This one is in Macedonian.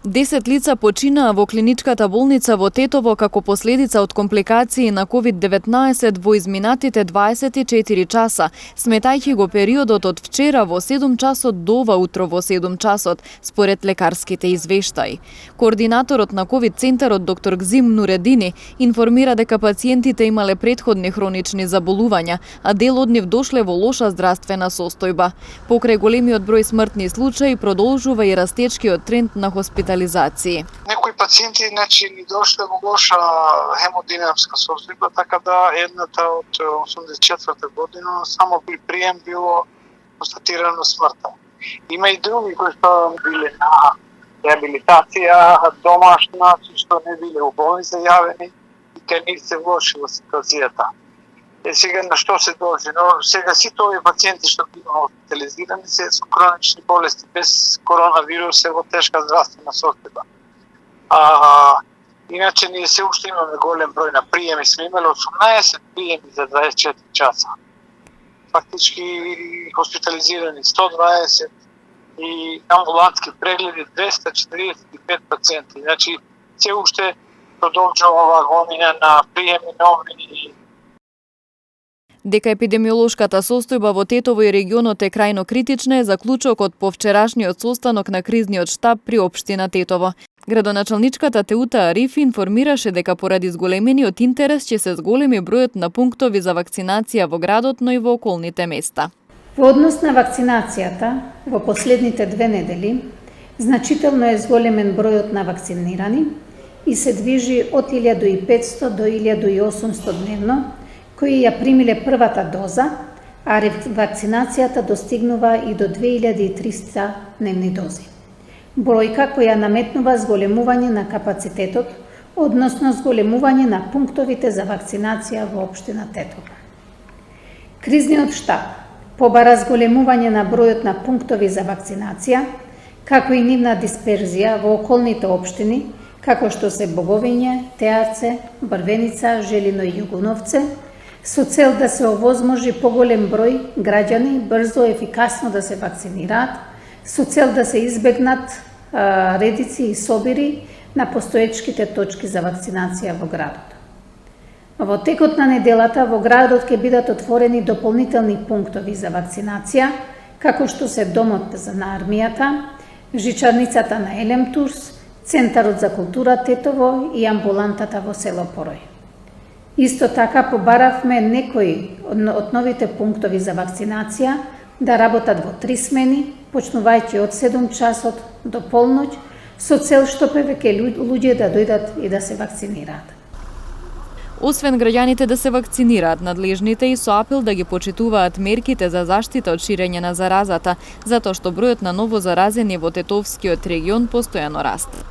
10 лица починаа во клиничката болница во Тетово како последица од компликации на COVID-19 во изминатите 24 часа, сметајќи го периодот од вчера во 7 часот до ова утро во 7 часот, според лекарските извештаи. Координаторот на COVID центарот доктор Гзим Нуредини информира дека пациентите имале претходни хронични заболувања, а дел од нив дошле во лоша здравствена состојба. Покрај големиот број смртни случаи продолжува и растечкиот тренд на хоспитализација. Некои пациенти ни дошле во лоша хемодинамска состојба, така да едната од 84 година само при прием било констатирано смртта. Има и други кои што биле на реабилитација домашна, што не биле во болница јавени и кај нив се влошила ситуацијата. Сега на што се должи? Но сега сите овие пациенти што биваат хоспитализирани се со хронични болести без коронавирус се во тешка здравствена состојба. Иначе ние се уште имаме голем број на приеми, сме имали 18 приеми за 24 часа. Фактички хоспитализирани 120 и амбулантски прегледи 245 пациенти. Значи се уште продолжува оваа гонина на приеми нови. Дека епидемиолошката состојба во Тетово и регионот е крајно критична е заклучокот по вчерашниот состанок на кризниот штаб при општина Тетово. Градоначалничката Теута Арифи информираше дека поради зголемениот интерес ќе се зголеми бројот на пунктови за вакцинација во градот, но и во околните места. Во однос на вакцинацијата, во последните 2 недели, значително е зголемен бројот на вакцинирани и се движи од 1500 до 1800 дневно, кои ја примиле првата доза, а вакцинацијата достигнува и до 2300 дневни дози. Бројка која наметнува зголемување на капацитетот, односно зголемување на пунктовите за вакцинација во општина Тетово. Кризниот штаб побара зголемување на бројот на пунктови за вакцинација, како и нивна дисперзија во околните општини, како што се Боговиње, Теарце, Брвеница, Желино и Југуновце, со цел да се овозможи поголем број граѓани брзо и ефикасно да се вакцинираат, со цел да се избегнат редици и собири на постоечките точки за вакцинација во градот. Во текот на неделата во градот ќе бидат отворени дополнителни пунктови за вакцинација, како што се Домот на армијата, Жичарницата на Елем Турс, Центарот за култура Тетово и амбулантата во село Порој. Исто така побаравме некои од новите пунктови за вакцинација да работат во 3 смени, почнувајќи од 7 часот до полноќ, со цел што повеќе луѓе да дојдат и да се вакцинираат. Освен граѓаните да се вакцинираат, надлежните и со апел да ги почитуваат мерките за заштита од ширење на заразата, затоа што бројот на ново заразени во Тетовскиот регион постојано расте.